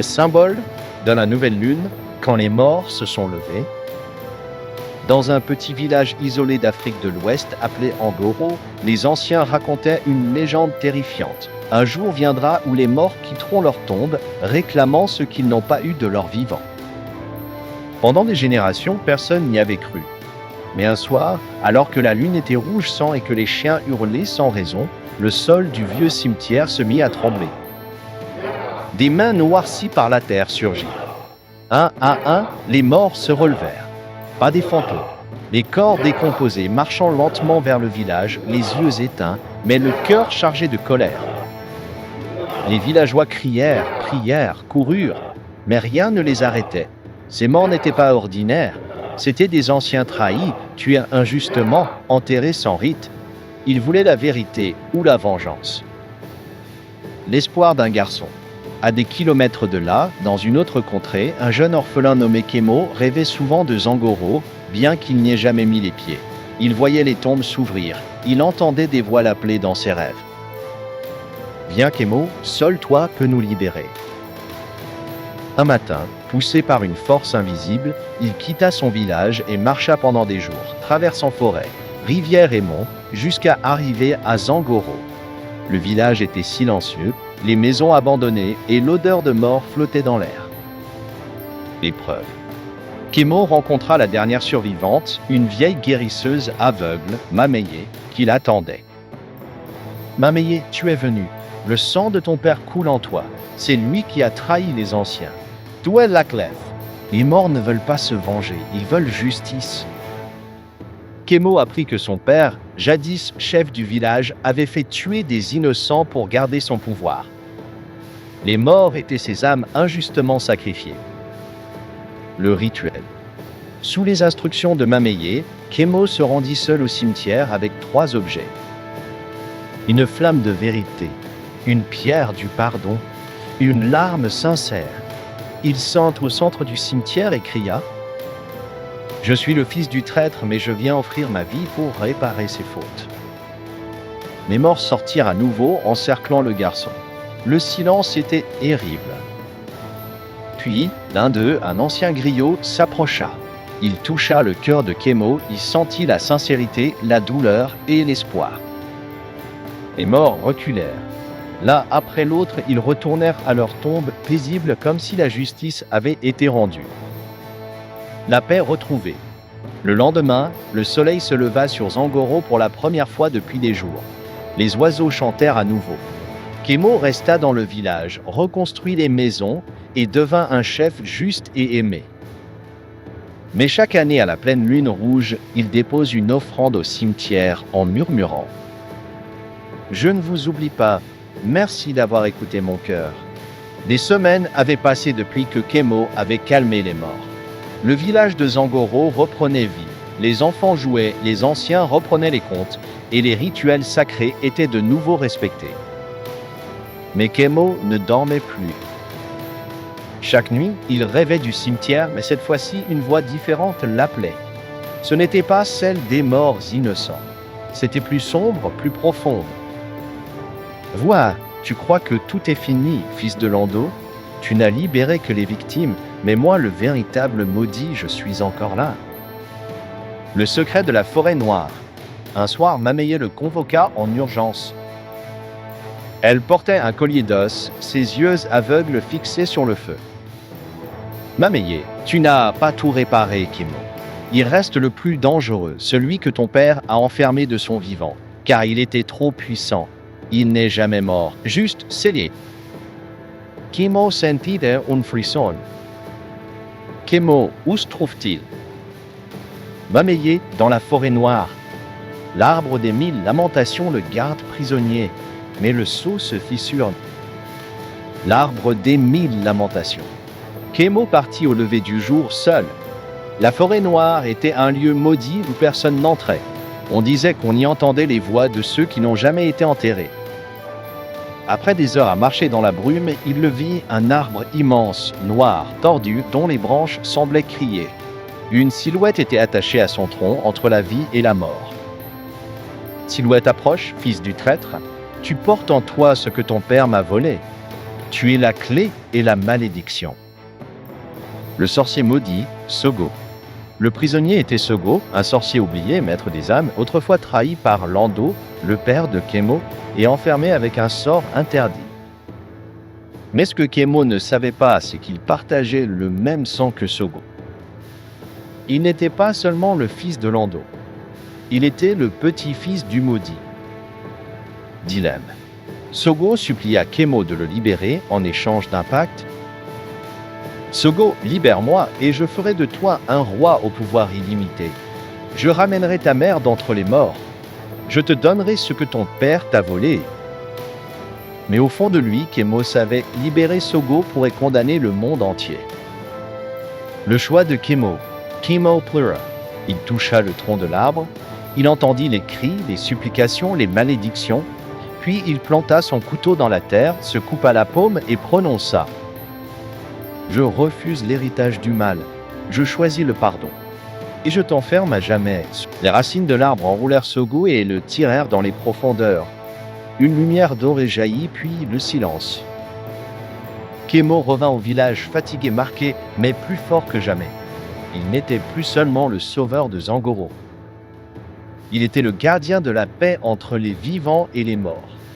symbole de la nouvelle lune quand les morts se sont levés. Dans un petit village isolé d'Afrique de l'Ouest appelé Angoro, les anciens racontaient une légende terrifiante. Un jour viendra où les morts quitteront leur tombe, réclamant ce qu'ils n'ont pas eu de leur vivant. Pendant des générations, personne n'y avait cru. Mais un soir, alors que la lune était rouge sang et que les chiens hurlaient sans raison, le sol du vieux cimetière se mit à trembler. Des mains noircies par la terre surgirent. Un à un, les morts se relevèrent. Pas des fantômes. Les corps décomposés marchant lentement vers le village, les yeux éteints, mais le cœur chargé de colère. Les villageois crièrent, prièrent, coururent, mais rien ne les arrêtait. Ces morts n'étaient pas ordinaires, c'étaient des anciens trahis, tués injustement, enterrés sans rite. Ils voulaient la vérité ou la vengeance. L'espoir d'un garçon. À des kilomètres de là, dans une autre contrée, un jeune orphelin nommé Kemo rêvait souvent de Zangoro, bien qu'il n'y ait jamais mis les pieds. Il voyait les tombes s'ouvrir, il entendait des voix l'appeler dans ses rêves. « Viens Kemo, seul toi peux nous libérer. » Un matin, poussé par une force invisible, il quitta son village et marcha pendant des jours, traversant forêts, rivières et monts, jusqu'à arriver à Zangoro. Le village était silencieux, les maisons abandonnées et l'odeur de mort flottait dans l'air. Épreuve. Kemo rencontra la dernière survivante, une vieille guérisseuse aveugle, Mameye, qui l'attendait. « Mameye, tu es venu. Le sang de ton père coule en toi. C'est lui qui a trahi les anciens. D'où est la clef? Les morts ne veulent pas se venger, ils veulent justice. » Kemo apprit que son père, jadis chef du village, avait fait tuer des innocents pour garder son pouvoir. Les morts étaient ces âmes injustement sacrifiées. Le rituel. Sous les instructions de Mameye, Kemo se rendit seul au cimetière avec 3 objets. Une flamme de vérité, une pierre du pardon, une larme sincère. Il s'entre au centre du cimetière et cria « Je suis le fils du traître, mais je viens offrir ma vie pour réparer ses fautes. » Les morts sortirent à nouveau, encerclant le garçon. Le silence était terrible. Puis, l'un d'eux, un ancien griot, s'approcha. Il toucha le cœur de Kemo, il sentit la sincérité, la douleur et l'espoir. Les morts reculèrent. L'un après l'autre, ils retournèrent à leur tombe, paisibles comme si la justice avait été rendue. La paix retrouvée. Le lendemain, le soleil se leva sur Zangoro pour la première fois depuis des jours. Les oiseaux chantèrent à nouveau. Kemo resta dans le village, reconstruit les maisons et devint un chef juste et aimé. Mais chaque année à la pleine lune rouge, il dépose une offrande au cimetière en murmurant « Je ne vous oublie pas, merci d'avoir écouté mon cœur. » Des semaines avaient passé depuis que Kemo avait calmé les morts. Le village de Zangoro reprenait vie. Les enfants jouaient, les anciens reprenaient les contes, et les rituels sacrés étaient de nouveau respectés. Mais Kemo ne dormait plus. Chaque nuit, il rêvait du cimetière, mais cette fois-ci, une voix différente l'appelait. Ce n'était pas celle des morts innocents. C'était plus sombre, plus profonde. « Vois, tu crois que tout est fini, fils de Lando? Tu n'as libéré que les victimes, mais moi, le véritable maudit, je suis encore là. » Le secret de la forêt noire. Un soir, Mameye le convoqua en urgence. Elle portait un collier d'os, ses yeux aveugles fixés sur le feu. « Mameye, tu n'as pas tout réparé, Kemo. Il reste le plus dangereux, celui que ton père a enfermé de son vivant, car il était trop puissant. Il n'est jamais mort, juste scellé. » Kemo sentit un frisson. « Kemo, où se trouve-t-il? » Mameye, dans la forêt noire. L'arbre des 1000 lamentations le garde prisonnier, mais le sceau se fissure. L'arbre des 1000 lamentations. Kemo partit au lever du jour seul. La forêt noire était un lieu maudit où personne n'entrait. On disait qu'on y entendait les voix de ceux qui n'ont jamais été enterrés. Après des heures à marcher dans la brume, il le vit, un arbre immense, noir, tordu, dont les branches semblaient crier. Une silhouette était attachée à son tronc, entre la vie et la mort. « Silhouette approche, fils du traître. Tu portes en toi ce que ton père m'a volé. » Tu es la clé et la malédiction. Le sorcier maudit, Sogo. Le prisonnier était Sogo, un sorcier oublié, maître des âmes, autrefois trahi par Lando, le père de Kemo, et enfermé avec un sort interdit. Mais ce que Kemo ne savait pas, c'est qu'il partageait le même sang que Sogo. Il n'était pas seulement le fils de Lando. Il était le petit-fils du maudit. Dilemme. Sogo supplia Kemo de le libérer en échange d'un pacte. Sogo, libère-moi et je ferai de toi un roi au pouvoir illimité. Je ramènerai ta mère d'entre les morts. Je te donnerai ce que ton père t'a volé. Mais au fond de lui, Kemo savait libérer Sogo pourrait condamner le monde entier. Le choix de Kemo. Kemo pleura. Il toucha le tronc de l'arbre. Il entendit les cris, les supplications, les malédictions. Puis il planta son couteau dans la terre, se coupa la paume et prononça: Je refuse l'héritage du mal. Je choisis le pardon. Et je t'enferme à jamais. Les racines de l'arbre enroulèrent Sogo et le tirèrent dans les profondeurs. Une lumière dorée jaillit, puis le silence. Kemo revint au village fatigué, marqué, mais plus fort que jamais. Il n'était plus seulement le sauveur de Zangoro. Il était le gardien de la paix entre les vivants et les morts.